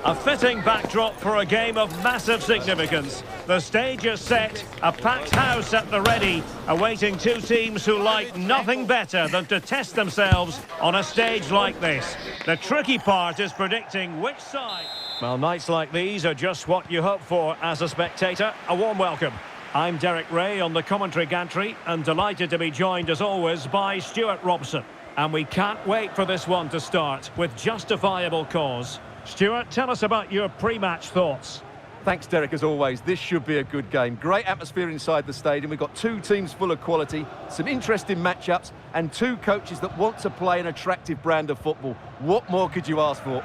A fitting backdrop for a game of massive significance. The stage is set, a packed house at the ready, awaiting two teams who like nothing better than to test themselves on a stage like this. The tricky part is predicting which side. Well, nights like these are just what you hope for as a spectator. A warm welcome. I'm Derek Ray on the commentary gantry and delighted to be joined as always by Stuart Robson. And we can't wait for this one to start with justifiable cause. Stuart, tell us about your pre-match thoughts. Thanks, Derek, as always. This should be a good game. Great atmosphere inside the stadium. We've got two teams full of quality, some interesting matchups, and two coaches that want to play an attractive brand of football. What more could you ask for?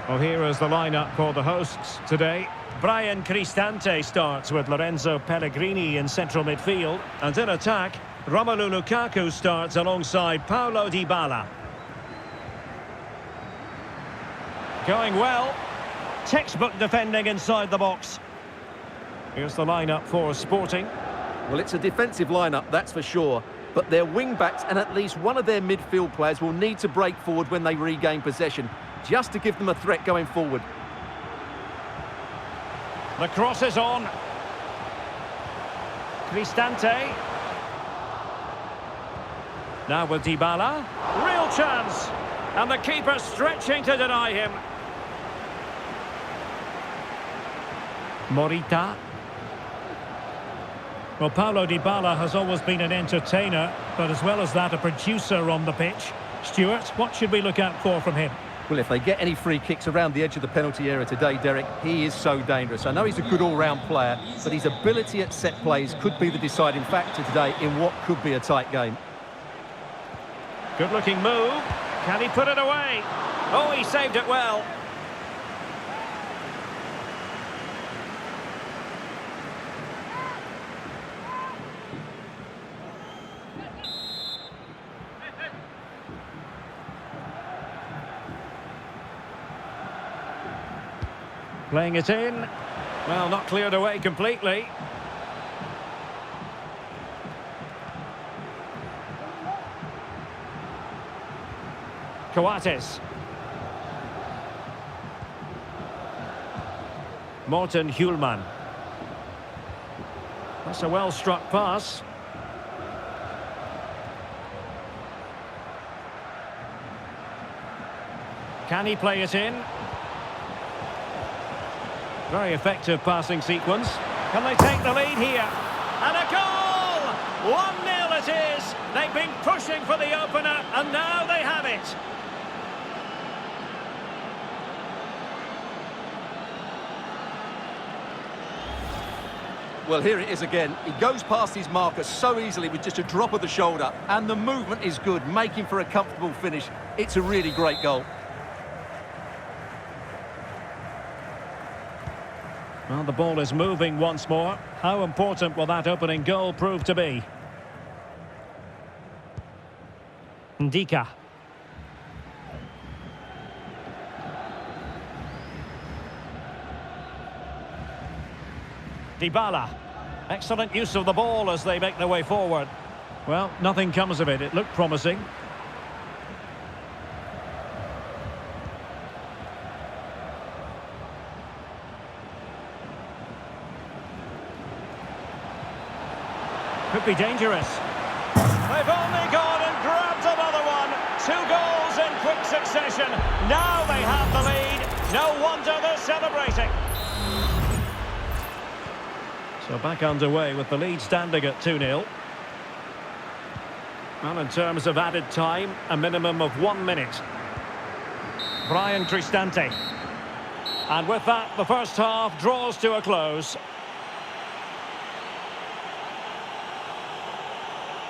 Well, here is the lineup for the hosts today. Brian Cristante starts with Lorenzo Pellegrini in central midfield. And in attack, Romelu Lukaku starts alongside Paulo Dybala. Going well. Textbook defending inside the box. Here's the lineup for Sporting. Well, it's a defensive lineup, that's for sure. But their wing-backs and at least one of their midfield players will need to break forward when they regain possession, just to give them a threat going forward. The cross is on. Cristante. Now with Dybala. Real chance. And the keeper stretching to deny him. Morita. Well, Paulo Dybala has always been an entertainer, but as well as that, a producer on the pitch. Stuart, what should we look out for from him? Well, if they get any free kicks around the edge of the penalty area today, Derek, he is so dangerous. I know he's a good all-round player, but his ability at set plays could be the deciding factor today in what could be a tight game. Good-looking move. Can he put it away? Oh, he saved it well. Playing it in. Well, not cleared away completely. Coates. Morten Hjulman. That's a well-struck pass. Can he play it in? Very effective passing sequence. Can they take the lead here? And a goal! 1-0 it is. They've been pushing for the opener, and now they have it. Well, here it is again. He goes past his marker so easily with just a drop of the shoulder. And the movement is good, making for a comfortable finish. It's a really great goal. Well, the ball is moving once more. How important will that opening goal prove to be? Ndika. Dybala. Excellent use of the ball as they make their way forward. Well, nothing comes of it. It looked promising. Could be dangerous. They've only gone and grabbed another one. 2 goals in quick succession. Now they have the lead. No wonder they're celebrating. So back underway with the lead standing at 2-0. Well, in terms of added time, a minimum of 1 minute. Brian Cristante. And with that, the first half draws to a close.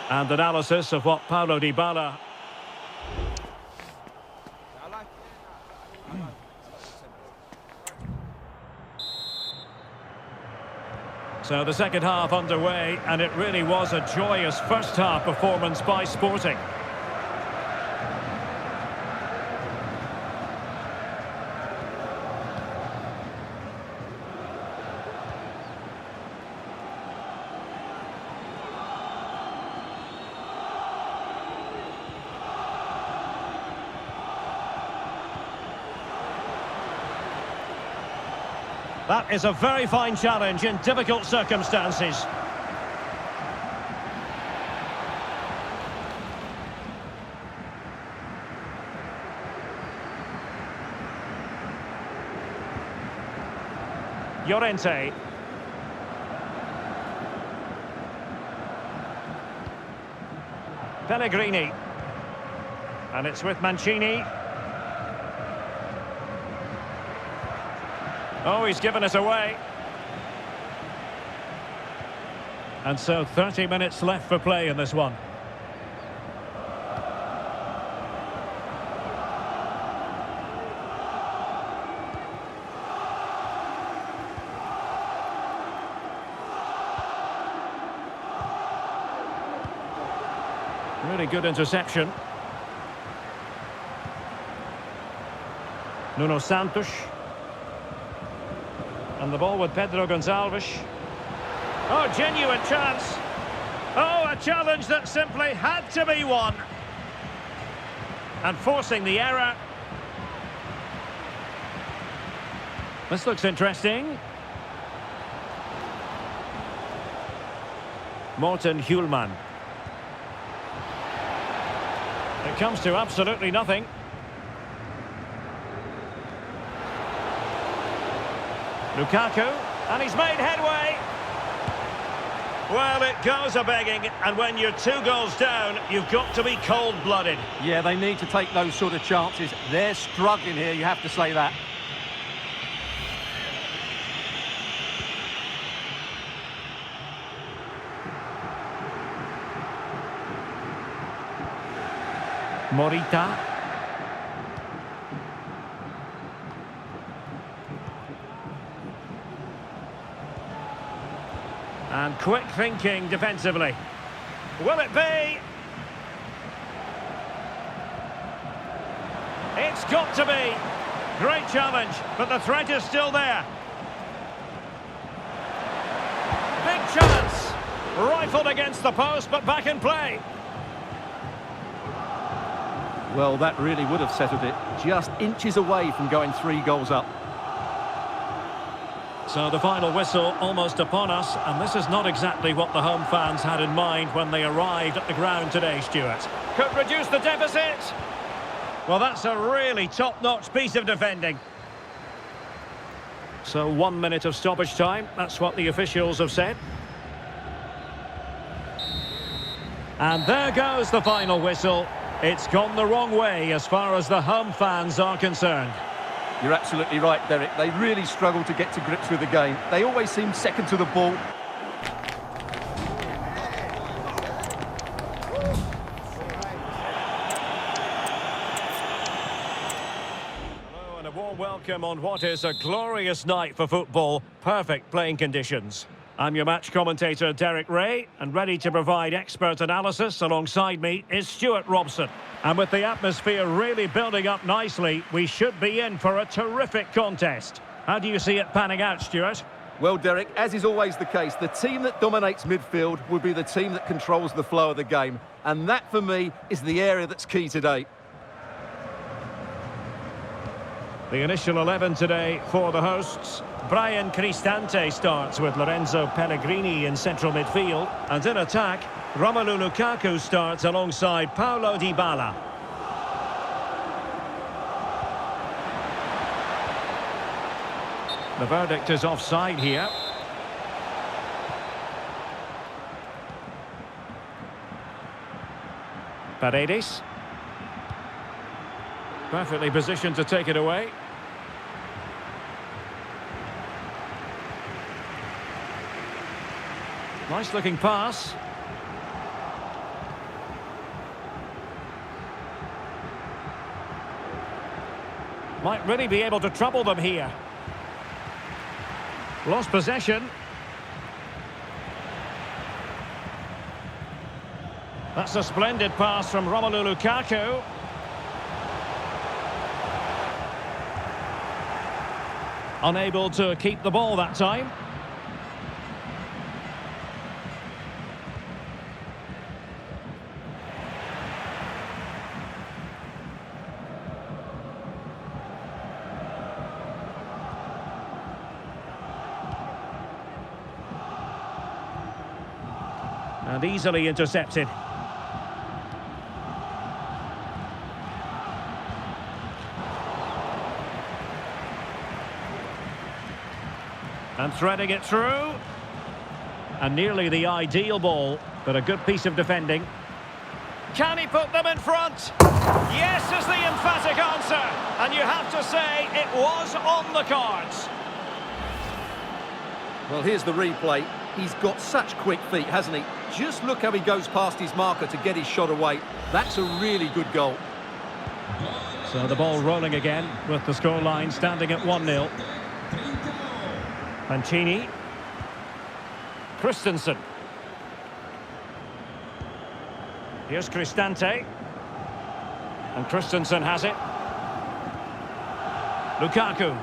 And analysis of what Paulo Dybala... So the second half underway, and it really was a joyous first half performance by Sporting. That is a very fine challenge in difficult circumstances. Llorente. Pellegrini. And it's with Mancini. Oh, he's given it away. And so 30 minutes left for play in this one. Really good interception. Nuno Santos. And the ball with Pedro Gonçalves. Oh, genuine chance. Oh, a challenge that simply had to be won. And forcing the error. This looks interesting. Morten Hjulman. It comes to absolutely nothing. Lukaku, and he's made headway. Well, it goes a-begging, and when you're 2 goals down, you've got to be cold-blooded. Yeah, they need to take those sort of chances. They're struggling here, you have to say that. Morita. And quick thinking defensively. Will it be? It's got to be. Great challenge, but the threat is still there. Big chance. Rifled against the post, but back in play. Well, that really would have settled it. Just inches away from going 3 goals up. So the final whistle almost upon us, and this is not exactly what the home fans had in mind when they arrived at the ground today, Stuart. Could reduce the deficit. Well, that's a really top-notch piece of defending. So 1 minute of stoppage time, that's what the officials have said. And there goes the final whistle. It's gone the wrong way as far as the home fans are concerned. You're absolutely right, Derek. They really struggle to get to grips with the game. They always seem second to the ball. Hello and a warm welcome on what is a glorious night for football. Perfect playing conditions. I'm your match commentator, Derek Ray, and ready to provide expert analysis alongside me is Stuart Robson. And with the atmosphere really building up nicely, we should be in for a terrific contest. How do you see it panning out, Stuart? Well, Derek, as is always the case, the team that dominates midfield will be the team that controls the flow of the game. And that, for me, is the area that's key today. The initial 11 today for the hosts. Brian Cristante starts with Lorenzo Pellegrini in central midfield. And in attack, Romelu Lukaku starts alongside Paulo Dybala. The verdict is offside here. Paredes. Perfectly positioned to take it away. Nice looking pass. Might really be able to trouble them here. Lost possession. That's a splendid pass from Romelu Lukaku. Unable to keep the ball that time. And easily intercepted. And threading it through. And nearly the ideal ball, but a good piece of defending. Can he put them in front? Yes is the emphatic answer. And you have to say it was on the cards. Well, here's the replay. He's got such quick feet, hasn't he? Just look how he goes past his marker to get his shot away. That's a really good goal. So the ball rolling again with the scoreline standing at 1-0. Mancini. Christensen. Here's Cristante. And Christensen has it. Lukaku.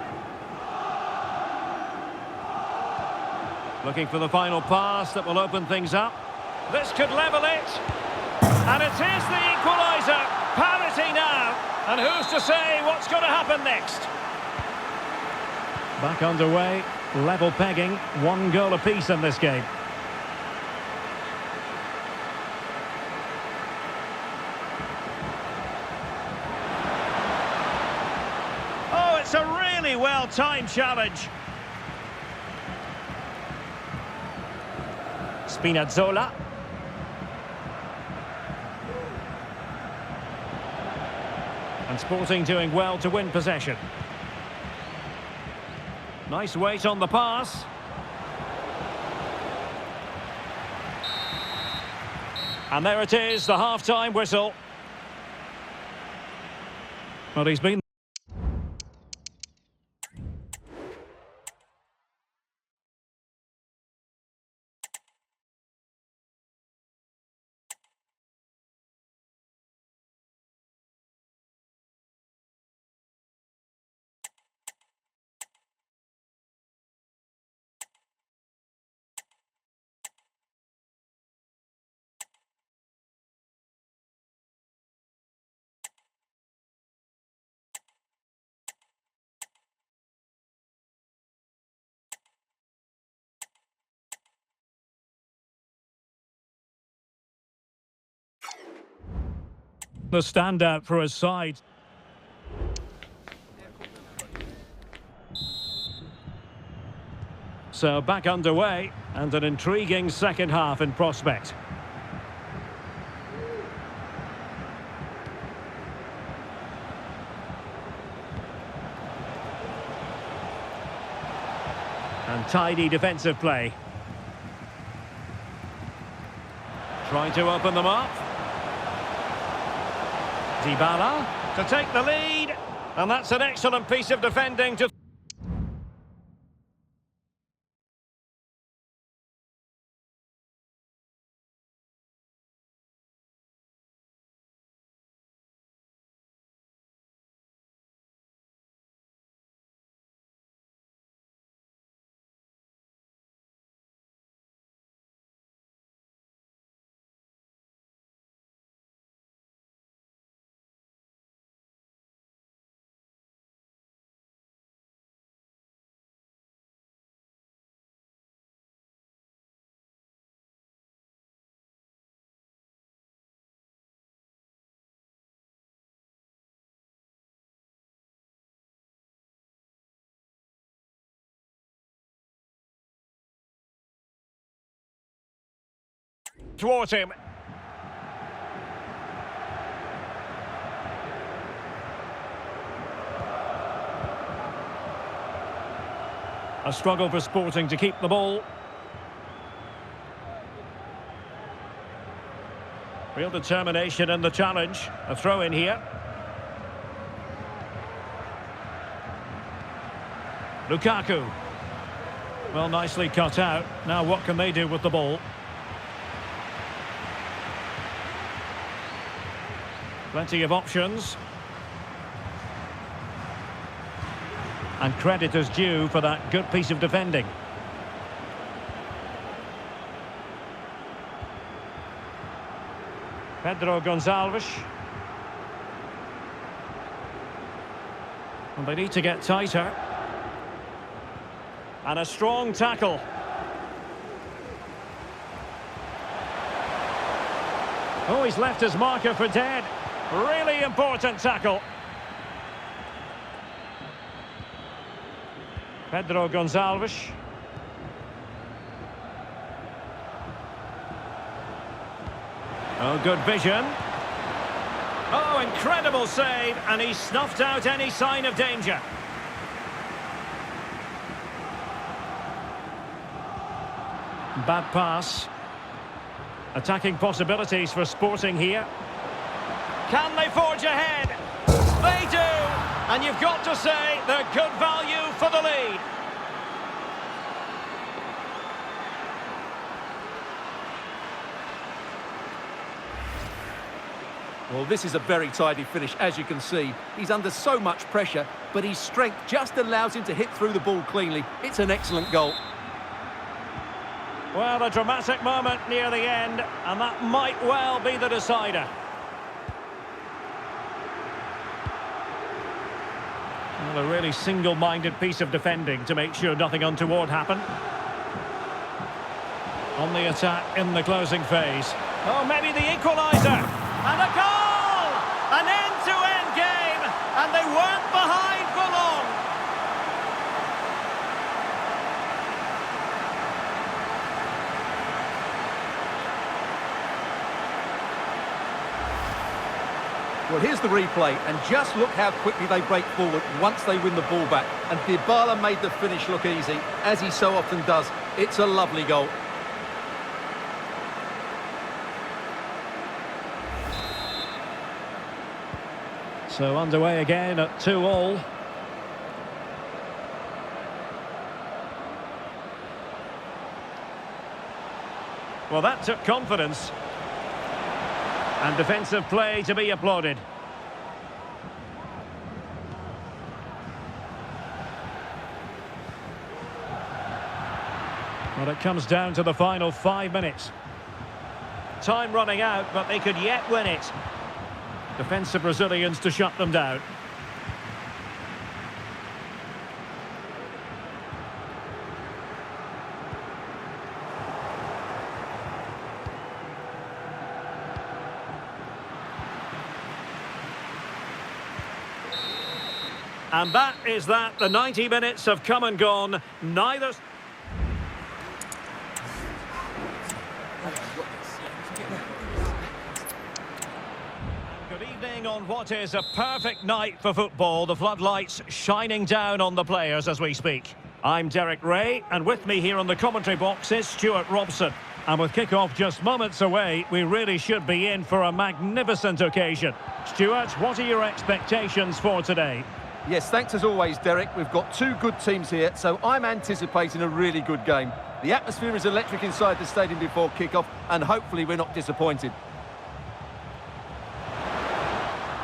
Looking for the final pass that will open things up. This could level it. And it is the equaliser. Parity now. And who's to say what's going to happen next? Back underway. Level pegging. 1 goal apiece in this game. Oh, it's a really well-timed challenge. Spinazzola. And Sporting doing well to win possession. Nice weight on the pass. And there it is, the half-time whistle. But he's been... the standout for his side. So back underway and an intriguing second half in prospect. And tidy defensive play. Trying to open them up. Dybala to take the lead, and that's an excellent piece of defending to... towards him. A struggle for Sporting to keep the ball. Real determination in the challenge. A throw in here. Lukaku. Well, nicely cut out. Now what can they do with the ball? Plenty of options. And credit is due for that good piece of defending. Pedro Gonçalves. And they need to get tighter. And a strong tackle. Oh, he's left his marker for dead. Really important tackle. Pedro Gonçalves. Oh, good vision. Oh, incredible save, and he snuffed out any sign of danger. Bad pass. Attacking possibilities for Sporting here. Can they forge ahead? They do! And you've got to say they're good value for the lead. Well, this is a very tidy finish, as you can see. He's under so much pressure, but his strength just allows him to hit through the ball cleanly. It's an excellent goal. Well, a dramatic moment near the end, and that might well be the decider. Well, a really single-minded piece of defending to make sure nothing untoward happened. On the attack in the closing phase. Oh, maybe the equaliser! And a goal! An end-to-end game, and they weren't behind for long. Well, here's the replay, and just look how quickly they break forward once they win the ball back. And Dybala made the finish look easy, as he so often does. It's a lovely goal. So underway again at 2-2. Well, that took confidence. And defensive play to be applauded. Well, it comes down to the final 5 minutes. Time running out, but they could yet win it. Defensive Brazilians to shut them down. And that is that. The 90 minutes have come and gone. Neither... Good evening on what is a perfect night for football. The floodlights shining down on the players as we speak. I'm Derek Ray, and with me here on the commentary box is Stuart Robson. And with kick-off just moments away, we really should be in for a magnificent occasion. Stuart, what are your expectations for today? Yes, thanks as always, Derek. We've got two good teams here, so I'm anticipating a really good game. The atmosphere is electric inside the stadium before kick-off, and hopefully we're not disappointed.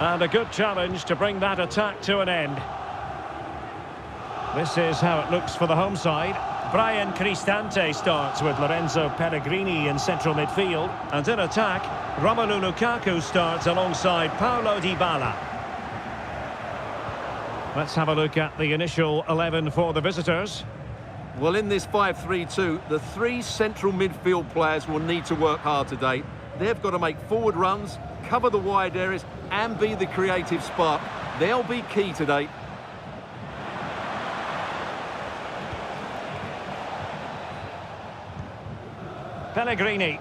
And a good challenge to bring that attack to an end. This is how it looks for the home side. Brian Cristante starts with Lorenzo Pellegrini in central midfield. And in attack, Romelu Lukaku starts alongside Paulo Dybala. Let's have a look at the initial 11 for the visitors. Well, in this 5-3-2, the three central midfield players will need to work hard today. They've got to make forward runs, cover the wide areas, and be the creative spark. They'll be key today. Pellegrini.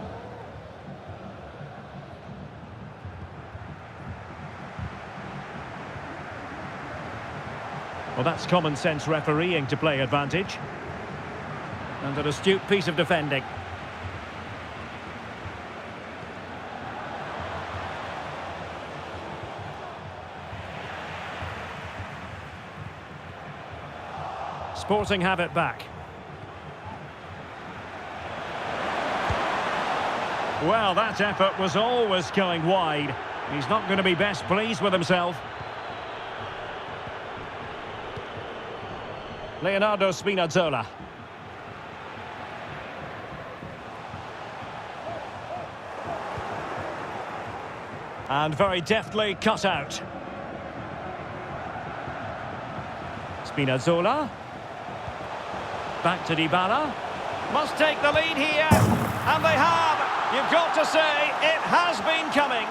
Well, that's common sense refereeing to play advantage. And an astute piece of defending. Sporting have it back. Well, that effort was always going wide. He's not going to be best pleased with himself. Leonardo Spinazzola. And very deftly cut out. Spinazzola. Back to Dybala. Must take the lead here. And they have. You've got to say, it has been coming.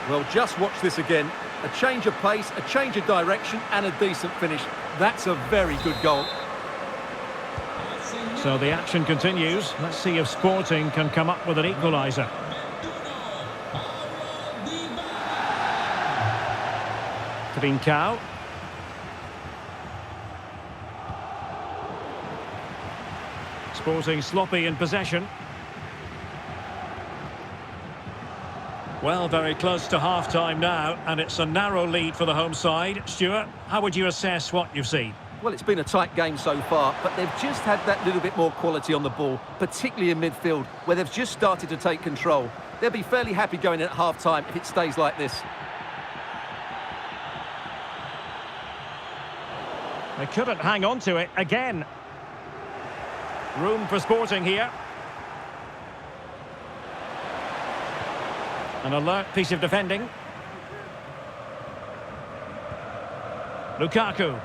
Well, just watch this again. A change of pace, a change of direction, and a decent finish. That's a very good goal. So the action continues. Let's see if Sporting can come up with an equaliser. Trincao. Sporting sloppy in possession. Well, very close to half-time now, and it's a narrow lead for the home side. Stuart, how would you assess what you've seen? Well, it's been a tight game so far, but they've just had that little bit more quality on the ball, particularly in midfield, where they've just started to take control. They'll be fairly happy going in at half-time if it stays like this. They couldn't hang on to it again. Room for Sporting here. An alert piece of defending. Lukaku.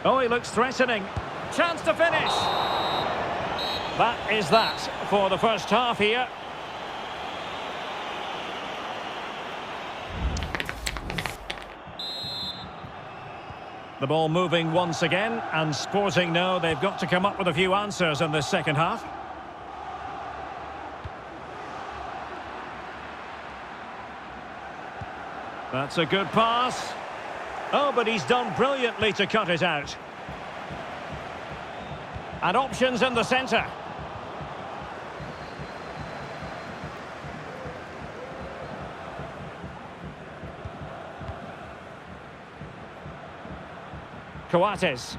Oh, he looks threatening. Chance to finish. That is that for the first half here. The ball moving once again, and Sporting know they've got to come up with a few answers in this second half. That's a good pass. Oh, but he's done brilliantly to cut it out. And options in the centre. Coates.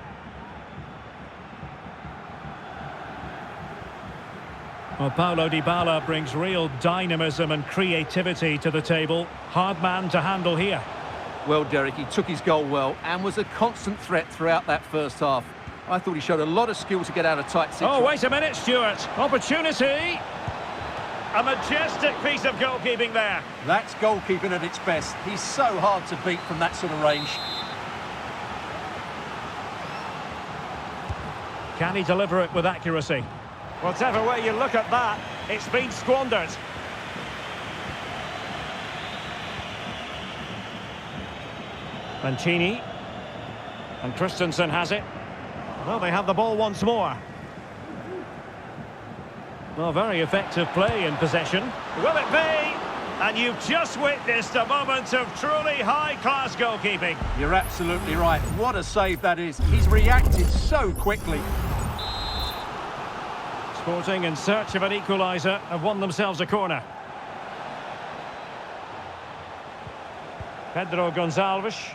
Well, Paulo Dybala brings real dynamism and creativity to the table. Hard man to handle here. Well, Derek, he took his goal well and was a constant threat throughout that first half. I thought he showed a lot of skill to get out of tight situations. Oh, wait a minute, Stuart. Opportunity. A majestic piece of goalkeeping there. That's goalkeeping at its best. He's so hard to beat from that sort of range. Can he deliver it with accuracy? Whatever way you look at that, it's been squandered. Mancini. And Christensen has it. Well, they have the ball once more. Well, very effective play in possession. Will it be? And you've just witnessed a moment of truly high-class goalkeeping. You're absolutely right. What a save that is. He's reacted so quickly. Sporting in search of an equaliser have won themselves a corner. Pedro Gonçalves.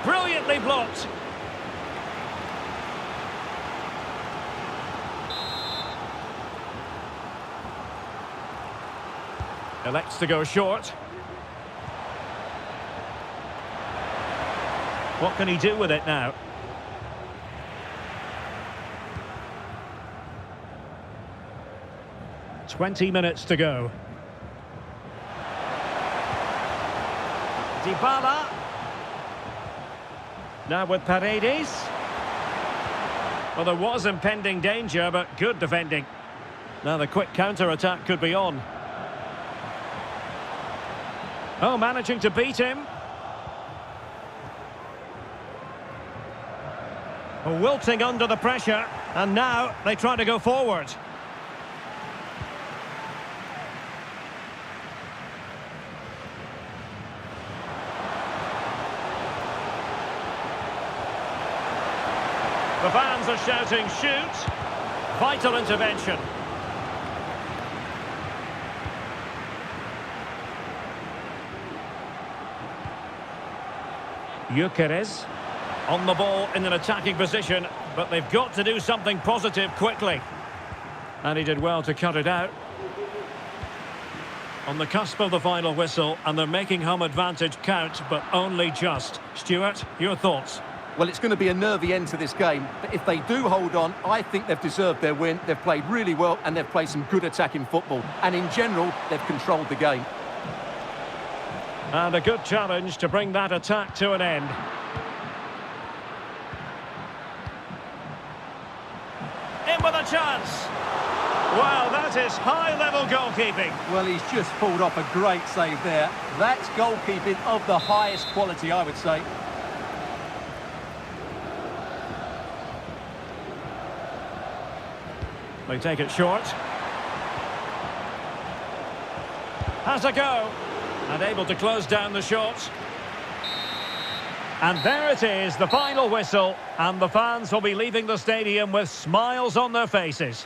Brilliantly blocked. Elects to go short. What can he do with it now? "20 minutes to go. Dybala. Now with Paredes. Well, there was impending danger, but good defending. Now the quick counter-attack could be on. Oh, managing to beat him. Wilting under the pressure, and now they try to go forward. The fans are shouting, shoot! Vital intervention. Gyökeres on the ball in an attacking position, but they've got to do something positive quickly. And he did well to cut it out. On the cusp of the final whistle, and they're making home advantage count, but only just. Stuart, your thoughts? Well, it's going to be a nervy end to this game, but if they do hold on, I think they've deserved their win. They've played really well and they've played some good attacking football. And in general, they've controlled the game. And a good challenge to bring that attack to an end. In with a chance. Well, that is high-level goalkeeping. Well, he's just pulled off a great save there. That's goalkeeping of the highest quality, I would say. They take it short. Has a go. And able to close down the shot. And there it is, the final whistle. And the fans will be leaving the stadium with smiles on their faces.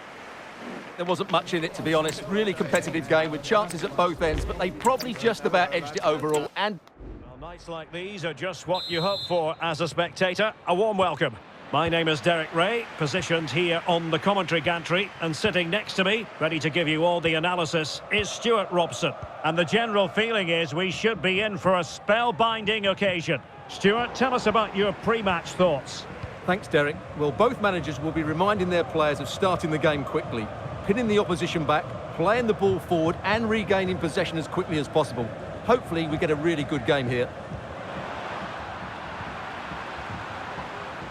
There wasn't much in it, to be honest. Really competitive game with chances at both ends, but they probably just about edged it overall. And well, nights like these are just what you hope for as a spectator. A warm welcome. My name is Derek Ray, positioned here on the commentary gantry, and sitting next to me, ready to give you all the analysis, is Stuart Robson. And the general feeling is we should be in for a spellbinding occasion. Stuart, tell us about your pre-match thoughts. Thanks, Derek. Well, both managers will be reminding their players of starting the game quickly, pinning the opposition back, playing the ball forward and regaining possession as quickly as possible. Hopefully we get a really good game here.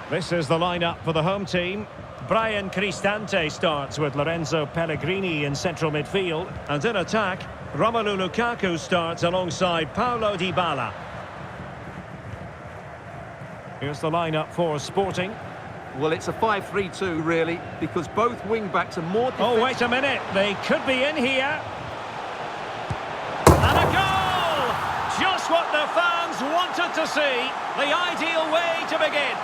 This is the lineup for the home team. Brian Cristante starts with Lorenzo Pellegrini in central midfield. And in attack, Romelu Lukaku starts alongside Paulo Dybala. Here's the lineup for Sporting. Well, it's a 5-3-2, really, because both wing-backs are more defensive. Oh, wait a minute. They could be in here. And a goal! Just what the fans wanted to see. The ideal way to begin.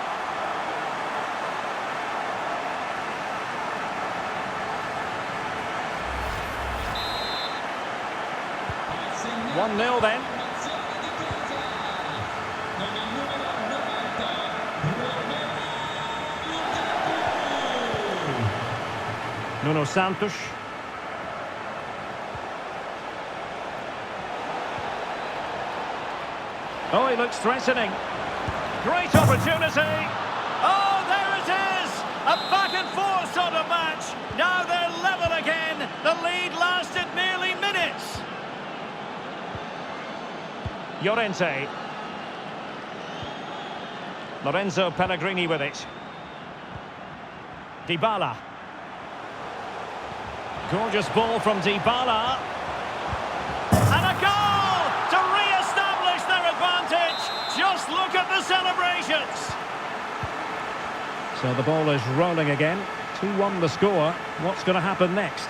1-0 then. Nuno Santos. Oh, he looks threatening. Great opportunity. Oh, there it is. A back and forth sort of match. Now they're level again. The lead lasted merely minutes. Llorente. Lorenzo Pellegrini with it. Dybala. Gorgeous ball from Dybala. And a goal to re-establish their advantage. Just look at the celebrations. So the ball is rolling again. 2-1 the score. What's going to happen next?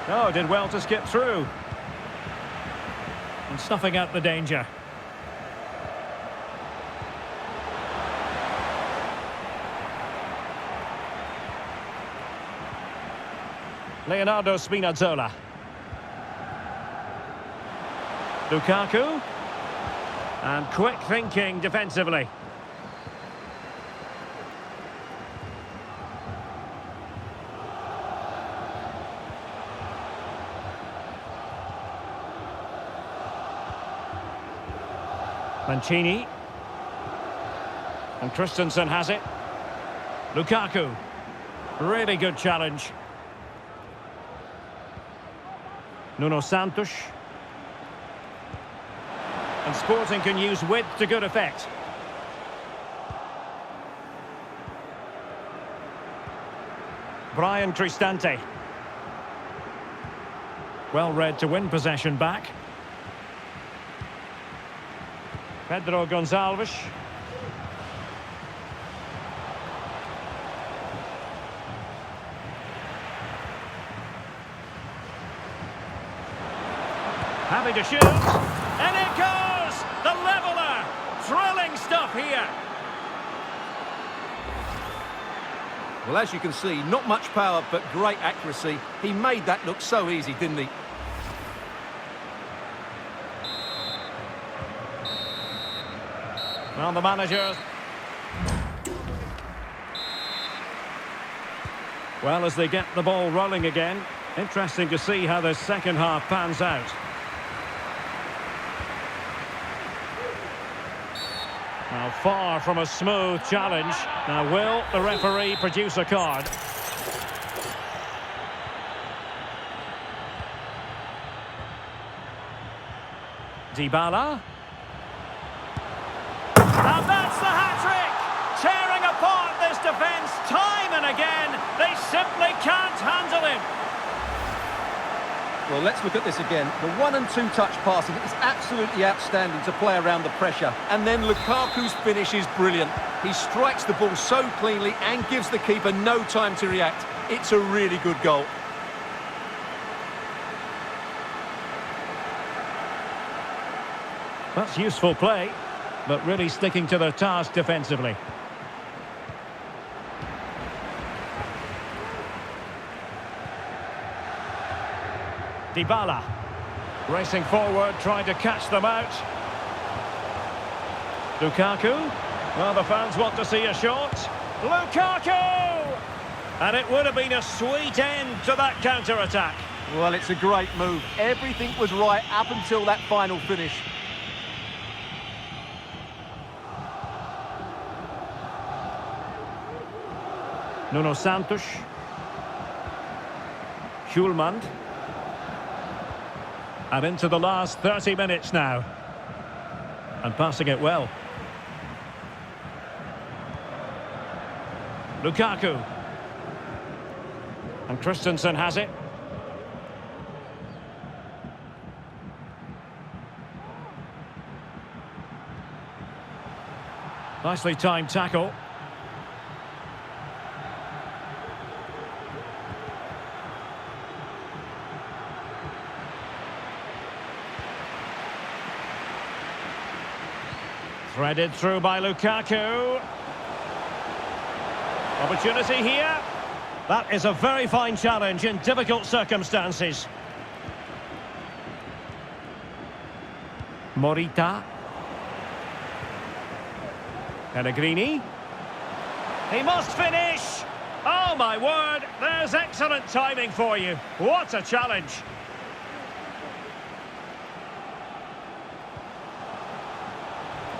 Oh, did well to skip through. And snuffing out the danger. Leonardo Spinazzola. Lukaku. And quick thinking defensively. Mancini. And Christensen has it. Lukaku. Really good challenge. Nuno Santos. And Sporting can use width to good effect. Brian Cristante. Well read to win possession back. Pedro Gonçalves. Happy to shoot. And it goes! The leveller! Thrilling stuff here. Well, as you can see, not much power, but great accuracy. He made that look so easy, didn't he? Well, the manager. Well, as they get the ball rolling again, interesting to see how the second half pans out. Now, far from a smooth challenge. Now, will the referee produce a card? Dybala. And that's the hat-trick! Tearing apart this defence time and again. They simply can't handle him. Well, let's look at this again. The 1- and 2-touch passing is absolutely outstanding to play around the pressure. And then Lukaku's finish is brilliant. He strikes the ball so cleanly and gives the keeper no time to react. It's a really good goal. That's useful play, but really sticking to their task defensively. Dybala. Racing forward, trying to catch them out. Lukaku. Well, the fans want to see a shot. Lukaku! And it would have been a sweet end to that counter-attack. Well, it's a great move. Everything was right up until that final finish. Nuno Santos. Hjulmand. And into the last 30 minutes now. And passing it well. Lukaku. And Christensen has it. Nicely timed tackle. Threaded through by Lukaku. Opportunity here. That is a very fine challenge in difficult circumstances. Morita. Pellegrini. He must finish. Oh my word, there's excellent timing for you. What a challenge.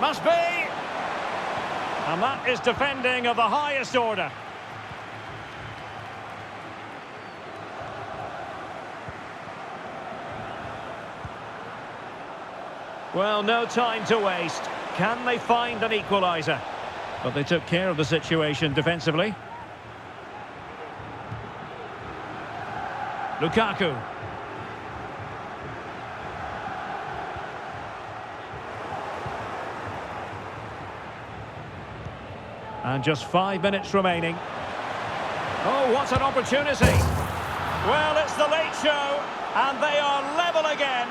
Must be. And that is defending of the highest order. Well, no time to waste. Can they find an equaliser? But they took care of the situation defensively. Lukaku. And just 5 minutes remaining. Oh, what an opportunity. Well, it's the late show, and they are level again.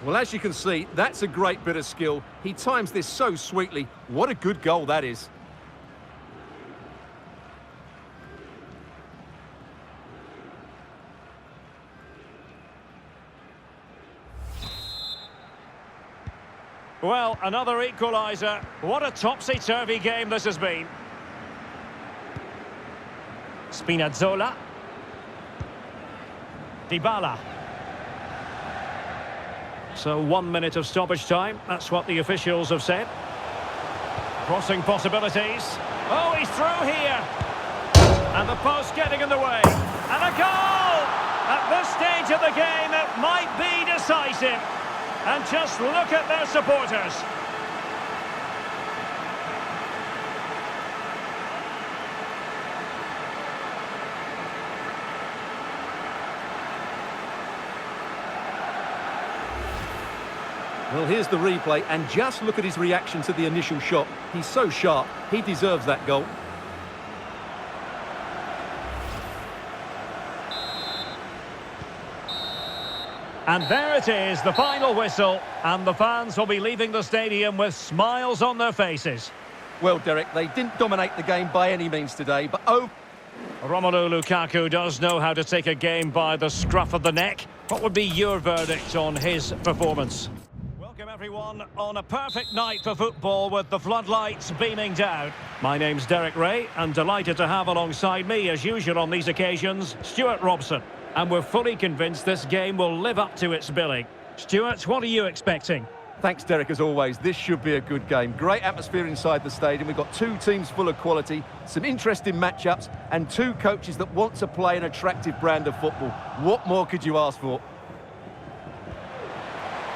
Well, as you can see, that's a great bit of skill. He times this so sweetly. What a good goal that is. Well, another equaliser. What a topsy-turvy game this has been. Spinazzola. Dybala. So 1 minute of stoppage time, that's what the officials have said. Crossing possibilities. Oh, he's through here. And the post getting in the way. And a goal! At this stage of the game, it might be decisive. And just look at their supporters. Well, here's the replay, and just look at his reaction to the initial shot. He's so sharp, he deserves that goal. And there it is, the final whistle, and the fans will be leaving the stadium with smiles on their faces. Well, Derek, they didn't dominate the game by any means today, but Romelu Lukaku does know how to take a game by the scruff of the neck. What would be your verdict on his performance? Welcome, everyone. everyone on a perfect night for football with the floodlights beaming down. My name's Derek Ray and delighted to have alongside me as usual on these occasions Stuart Robson. And we're fully convinced this game will live up to its billing. Stuart, what are you expecting? Thanks, Derek, as always. This should be a good game. Great atmosphere inside the stadium. We've got two teams full of quality, some interesting matchups, and two coaches that want to play an attractive brand of football. What more could you ask for?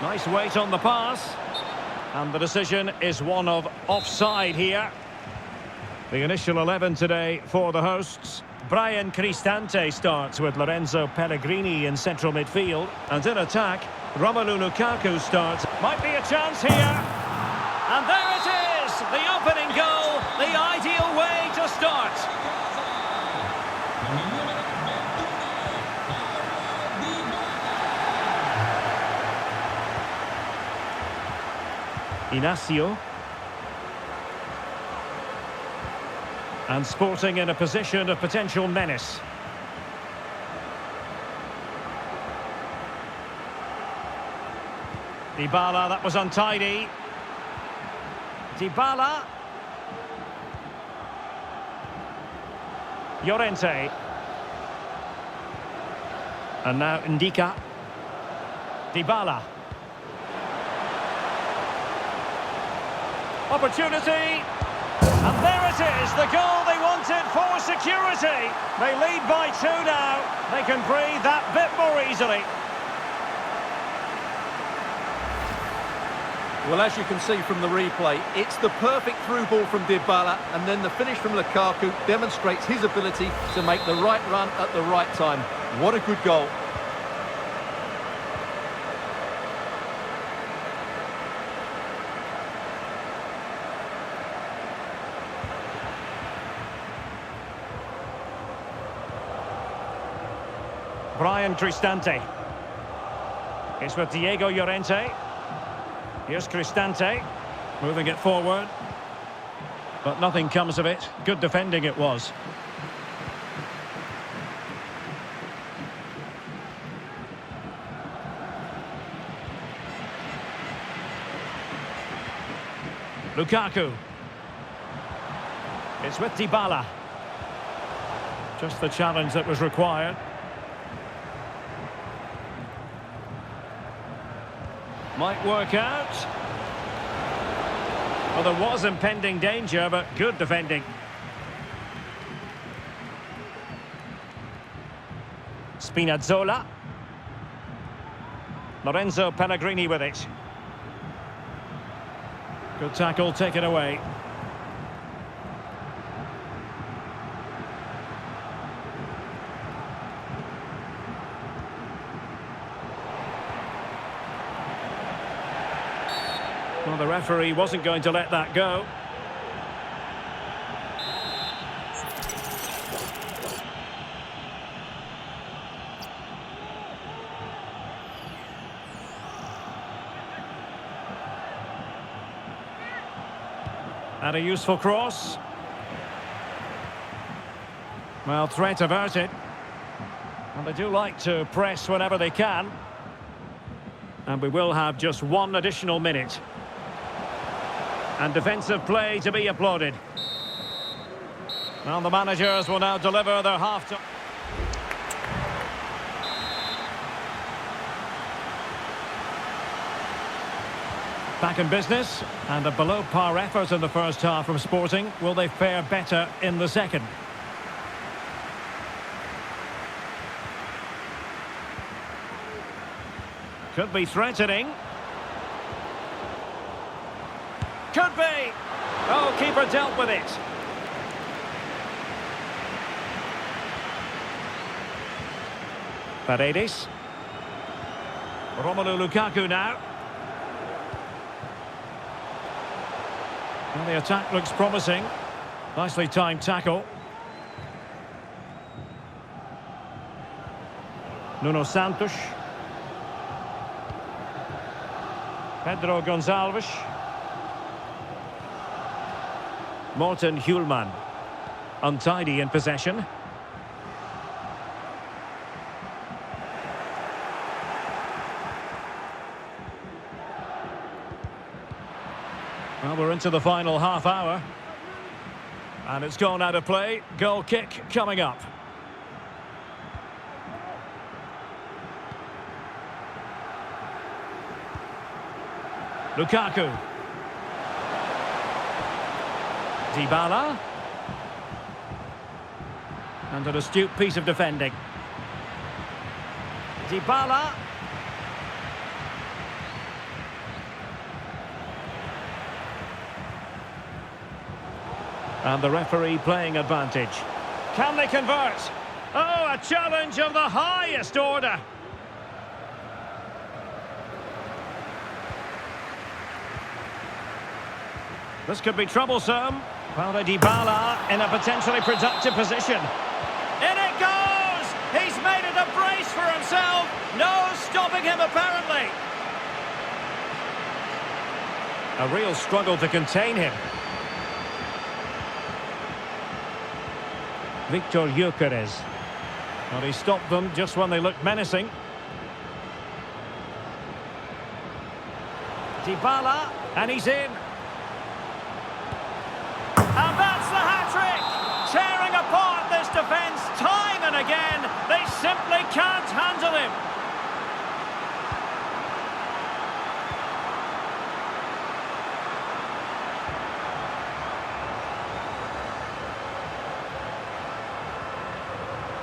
Nice weight on the pass. And the decision is one of offside here. The initial 11 today for the hosts. Brian Cristante starts with Lorenzo Pellegrini in central midfield. And in attack, Romelu Lukaku starts. Might be a chance here. And there it is! The opening goal, the ideal way to start. Inacio. And Sporting in a position of potential menace. Dybala, that was untidy. Dybala. Llorente. And now Ndika. Dybala. Opportunity. And there it is, the goal they wanted for security. They lead by 2 now. They can breathe that bit more easily. Well, as you can see from the replay, it's the perfect through ball from Dybala, and then the finish from Lukaku demonstrates his ability to make the right run at the right time. What a good goal. Brian Cristante. It's with Diego Llorente. Here's Cristante, moving it forward. But nothing comes of it. Good defending it was. Lukaku. It's with Dybala. Just the challenge that was required. Might work out. Well, there was impending danger, but good defending. Spinazzola. Lorenzo Pellegrini with it. Good tackle taken away. Well, the referee wasn't going to let that go. And a useful cross. Well, threat averted. And they do like to press whenever they can. And we will have just one additional minute. And defensive play to be applauded. Well, the managers will now deliver their half-time. Back in business, and a below-par effort in the first half from Sporting. Will they fare better in the second? Could be threatening. Could be. Oh, keeper dealt with it. Paredes. Romelu Lukaku now. Well, the attack looks promising. Nicely timed tackle. Nuno Santos. Pedro Gonçalves. Morten Hjulman. Untidy in possession. Well, we're into the final half hour. And it's gone out of play. Goal kick coming up. Lukaku. Dybala. And an astute piece of defending. Dybala. And the referee playing advantage. Can they convert? Oh, a challenge of the highest order. This could be troublesome. Paulo Dybala in a potentially productive position. In it goes! He's made it a brace for himself. No stopping him, apparently. A real struggle to contain him. Victor Gyökeres. Well, he stopped them just when they looked menacing. Dybala, and he's in. And that's the hat-trick! Tearing apart this defence time and again. They simply can't handle him.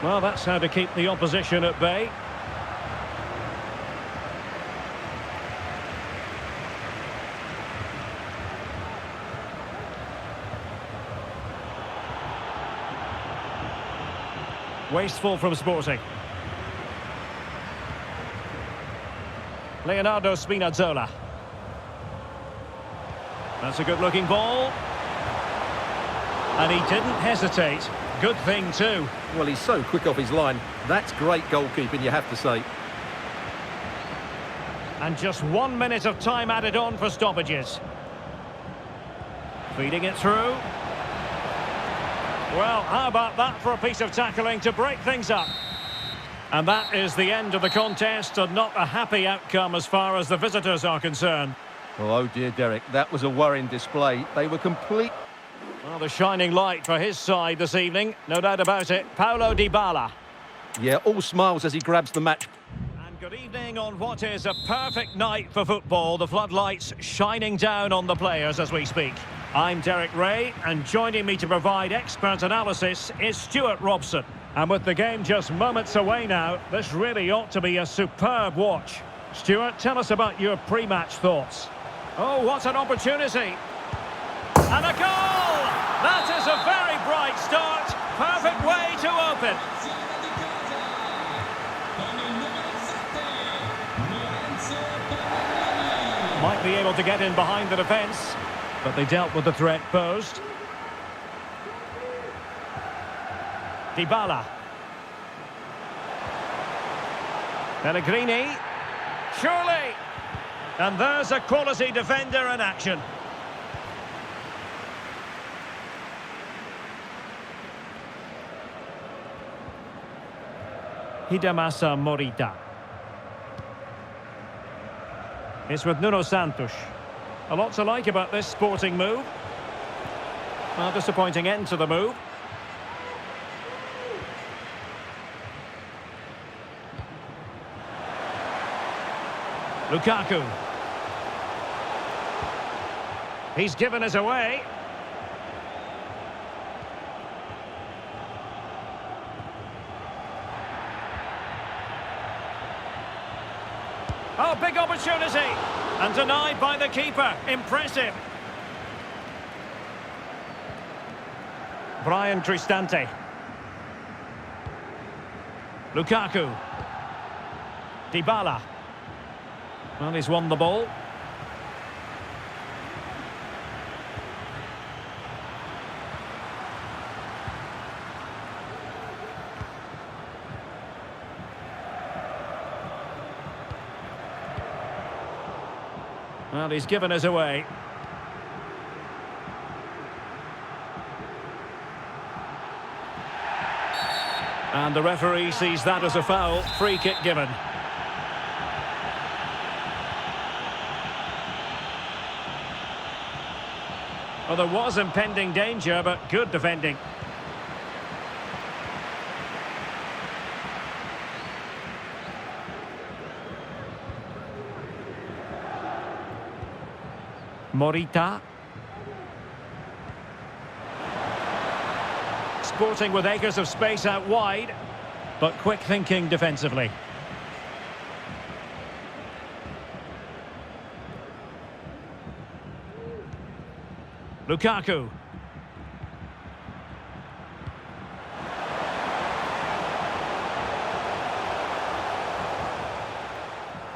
Well, that's how to keep the opposition at bay. Wasteful from Sporting. Leonardo Spinazzola. That's a good-looking ball. And he didn't hesitate. Good thing, too. Well, he's so quick off his line. That's great goalkeeping, you have to say. And just 1 minute of time added on for stoppages. Feeding it through. Well, how about that for a piece of tackling to break things up? And that is the end of the contest, and not a happy outcome as far as the visitors are concerned. Oh dear, Derek, that was a worrying display. They were complete... Well, the shining light for his side this evening, no doubt about it. Paulo Dybala. Yeah, all smiles as he grabs the match. And good evening on what is a perfect night for football. The floodlights shining down on the players as we speak. I'm Derek Ray, and joining me to provide expert analysis is Stuart Robson. And with the game just moments away now, this really ought to be a superb watch. Stuart, tell us about your pre-match thoughts. Oh, what an opportunity! And a goal! That is a very bright start. Perfect way to open. Might be able to get in behind the defence, but they dealt with the threat posed. Dybala. Pellegrini. Surely! And there's a quality defender in action. Hidemasa Morita. It's with Nuno Santos. A lot to like about this Sporting move. A disappointing end to the move. Lukaku. He's given us away. Oh, big opportunity! And denied by the keeper. Impressive. Brian Cristante. Lukaku. Dybala. Well, he's won the ball. Well, he's given us away. And the referee sees that as a foul. Free kick given. Well, there was impending danger, but good defending. Morita. Sporting with acres of space out wide, but quick thinking defensively. Lukaku.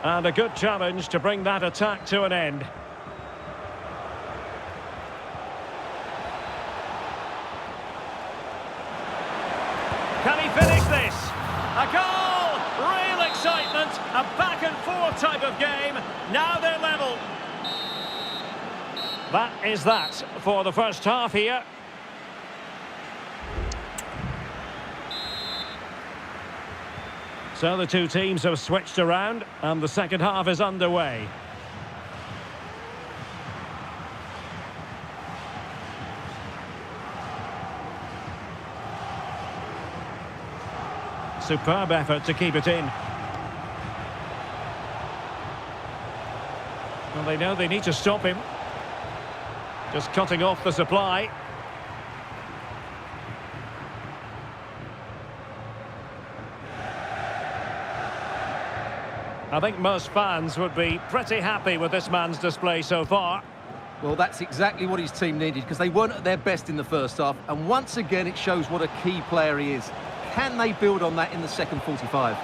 And a good challenge to bring that attack to an end. Can he finish this? A goal! Real excitement. A back and forth type of game. Now they're level. That is that for the first half here. So the two teams have switched around and the second half is underway. Superb effort to keep it in. Well, they know they need to stop him. Just cutting off the supply. I think most fans would be pretty happy with this man's display so far. Well, that's exactly what his team needed, because they weren't at their best in the first half, and once again it shows what a key player he is. Can they build on that in the second 45?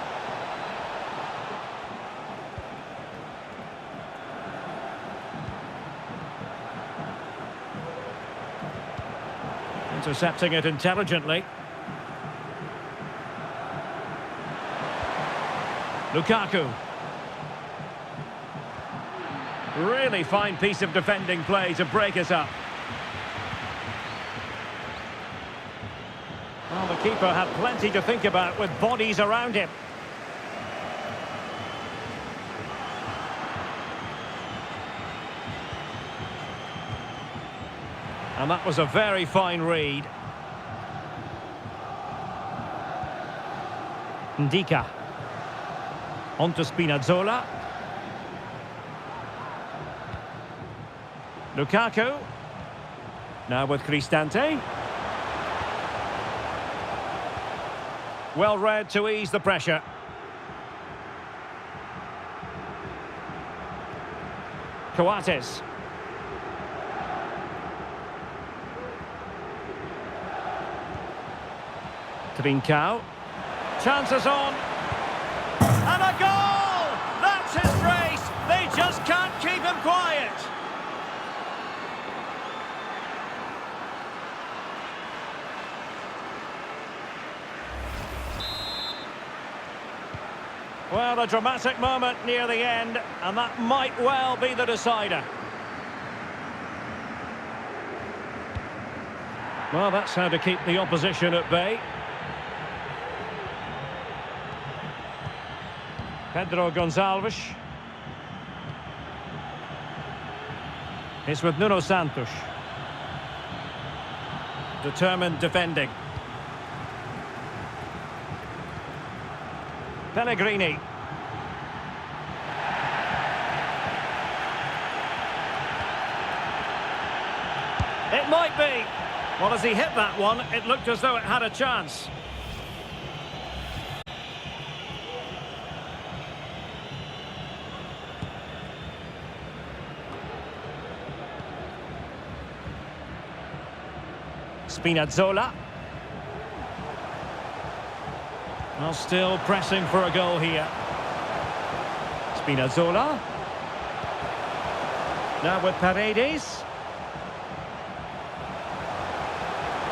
Intercepting it intelligently. Lukaku. Really fine piece of defending play to break it up. Well, the keeper had plenty to think about with bodies around him. And that was a very fine read. Ndika. On to Spinazzola. Lukaku. Now with Cristante. Well read to ease the pressure. Coates. Trincao. Chances on. And a goal! That's his brace. They just can't keep him quiet. Well, a dramatic moment near the end, and that might well be the decider. Well, that's how to keep the opposition at bay. Pedro Gonçalves. It's with Nuno Santos. Determined defending. Pellegrini. It might be. Well, as he hit that one, it looked as though it had a chance. Spinazzola. Well, still pressing for a goal here. Spinazzola. Now with Paredes.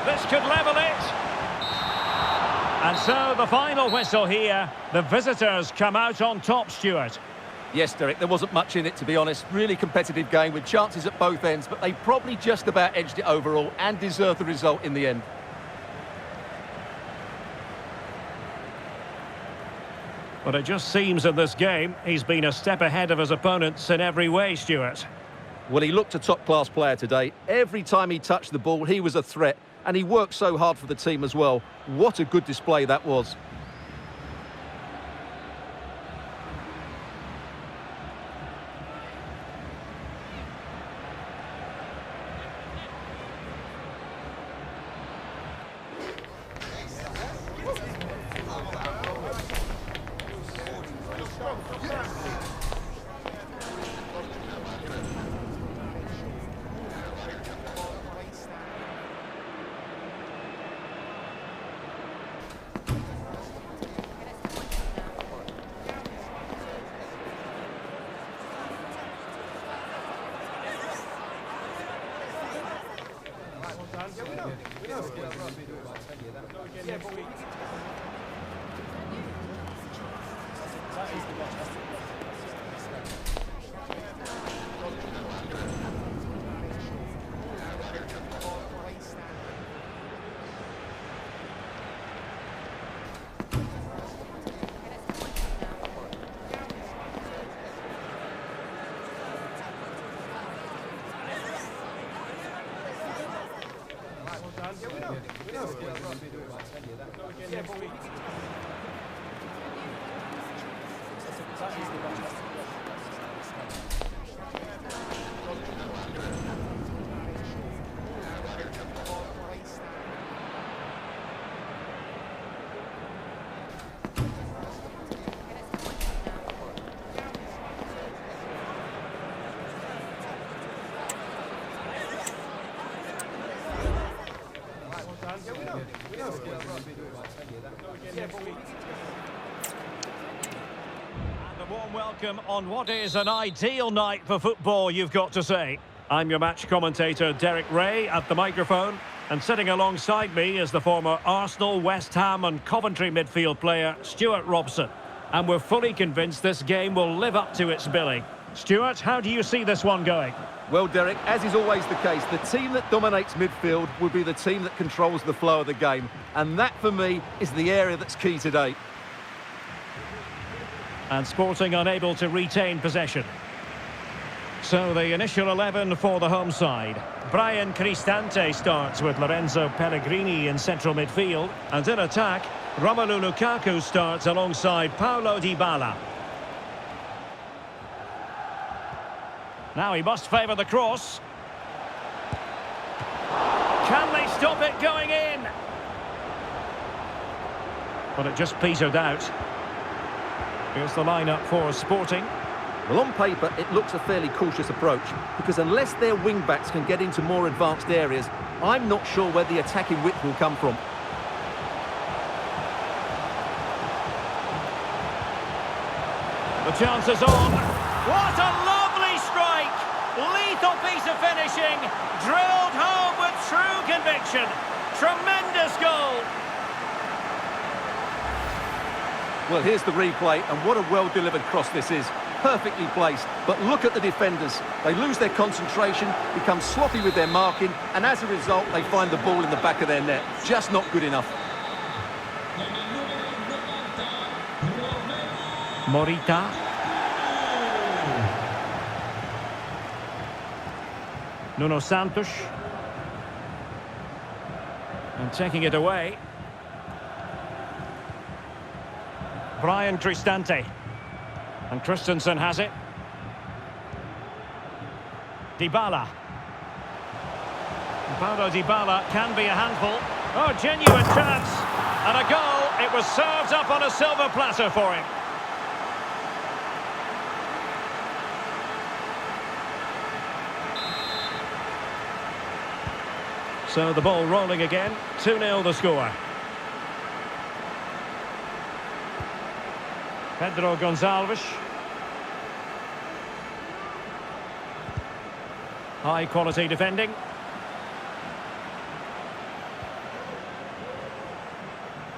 This could level it. And so the final whistle here. The visitors come out on top, Stuart. Yes, Derek, there wasn't much in it, to be honest. Really competitive game with chances at both ends, but they probably just about edged it overall and deserved the result in the end. But it just seems in this game he's been a step ahead of his opponents in every way, Stuart. Well, he looked a top-class player today. Every time he touched the ball, he was a threat, and he worked so hard for the team as well. What a good display that was. And a warm welcome on what is an ideal night for football, you've got to say. I'm your match commentator, Derek Ray, at the microphone. And sitting alongside me is the former Arsenal, West Ham and Coventry midfield player, Stuart Robson. And we're fully convinced this game will live up to its billing. Stuart, how do you see this one going? Well, Derek, as is always the case, the team that dominates midfield will be the team that controls the flow of the game. And that, for me, is the area that's key today. And Sporting unable to retain possession. So the initial 11 for the home side. Brian Cristante starts with Lorenzo Pellegrini in central midfield. And in attack, Romelu Lukaku starts alongside Paulo Dybala. Now he must favour the cross. Can they stop it going in? But it just petered out. Here's the lineup for Sporting. Well, on paper, it looks a fairly cautious approach, because unless their wing-backs can get into more advanced areas, I'm not sure where the attacking width will come from. The chance is on. What a lovely strike! Lethal piece of finishing, drilled home with true conviction. Tremendous goal! Well, here's the replay, and what a well-delivered cross this is. Perfectly placed, but look at the defenders. They lose their concentration, become sloppy with their marking, and as a result, they find the ball in the back of their net. Just not good enough. Morita. Nuno Santos. And taking it away. Brian Cristante. And Christensen has it. Dybala. Paulo Dybala can be a handful. Oh, genuine chance. And a goal. It was served up on a silver platter for him. So the ball rolling again. 2-0 the score. Pedro Gonçalves. High quality defending.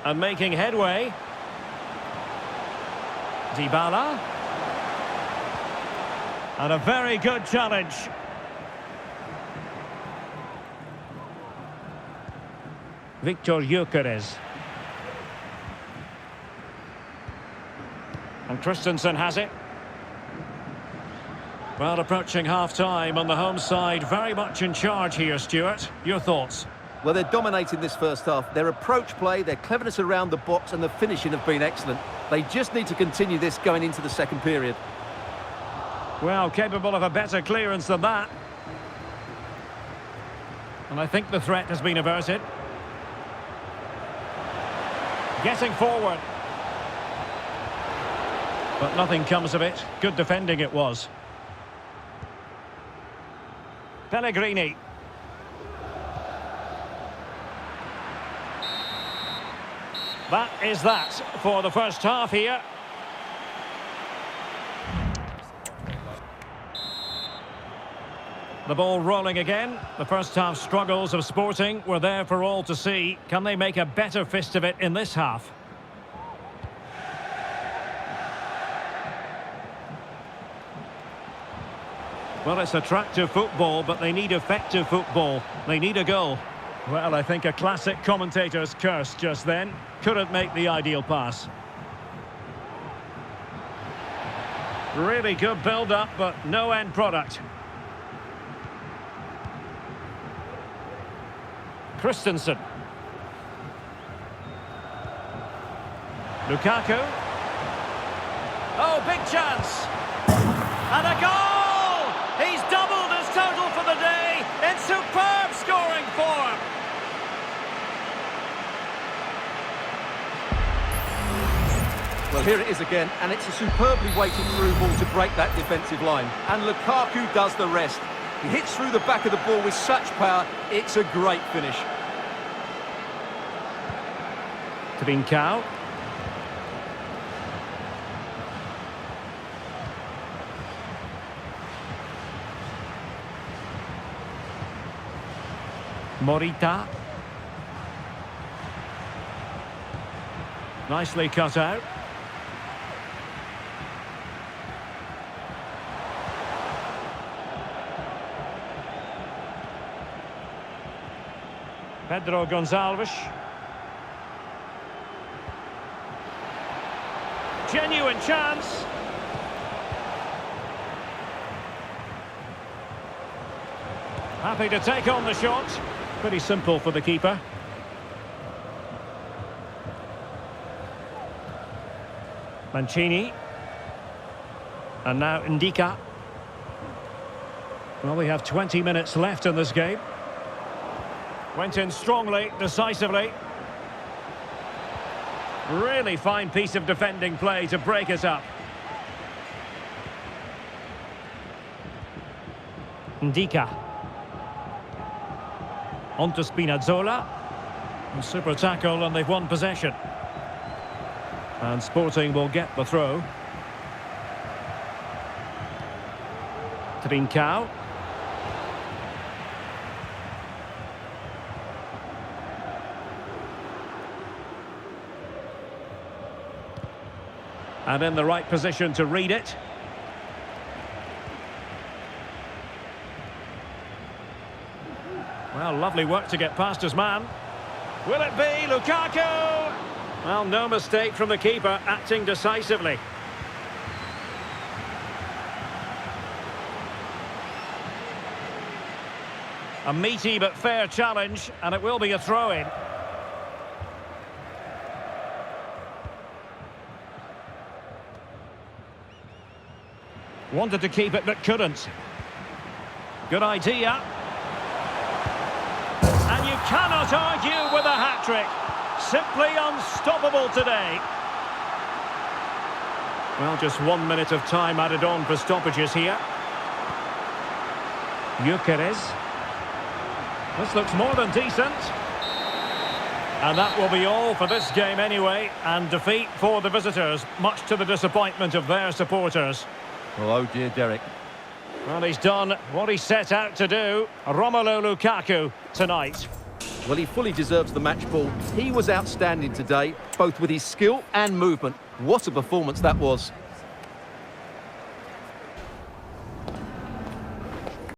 And making headway. Dybala. And a very good challenge. Victor Gyökeres. And Christensen has it. Well, approaching half-time on the home side, very much in charge here, Stuart. Your thoughts? Well, they're dominating this first half. Their approach play, their cleverness around the box and the finishing have been excellent. They just need to continue this going into the second period. Well, capable of a better clearance than that. And I think the threat has been averted. Getting forward. But nothing comes of it. Good defending it was. Pellegrini. That is that for the first half here. The ball rolling again. The first half struggles of Sporting were there for all to see. Can they make a better fist of it in this half? Well, it's attractive football, but they need effective football. They need a goal. Well, I think a classic commentator's curse just then. Couldn't make the ideal pass. Really good build-up, but no end product. Christensen. Lukaku. Oh, big chance. And a goal! He's doubled his total for the day in superb scoring form. Well, here it is again, and it's a superbly weighted through ball to break that defensive line. And Lukaku does the rest. He hits through the back of the ball with such power, it's a great finish. Trincao. Morita. Nicely cut out. Pedro Gonçalves. Genuine chance. Happy to take on the shot. Pretty simple for the keeper. Mancini. And now Ndika. Well, we have 20 minutes left in this game. Went in strongly, decisively. Really fine piece of defending play to break it up. Ndika. On to Spinazzola. A super tackle and they've won possession. And Sporting will get the throw. Trincao. And in the right position to read it. Well, lovely work to get past his man. Will it be Lukaku? Well, no mistake from the keeper, acting decisively. A meaty but fair challenge, and it will be a throw-in. Wanted to keep it, but couldn't. Good idea. And you cannot argue with a hat-trick. Simply unstoppable today. Well, just 1 minute of time added on for stoppages here. Gyökeres. This looks more than decent. And that will be all for this game anyway. And defeat for the visitors, much to the disappointment of their supporters. Oh dear, Derek. Well, he's done what he set out to do. Romelu Lukaku tonight. Well, he fully deserves the match ball. He was outstanding today, both with his skill and movement. What a performance that was.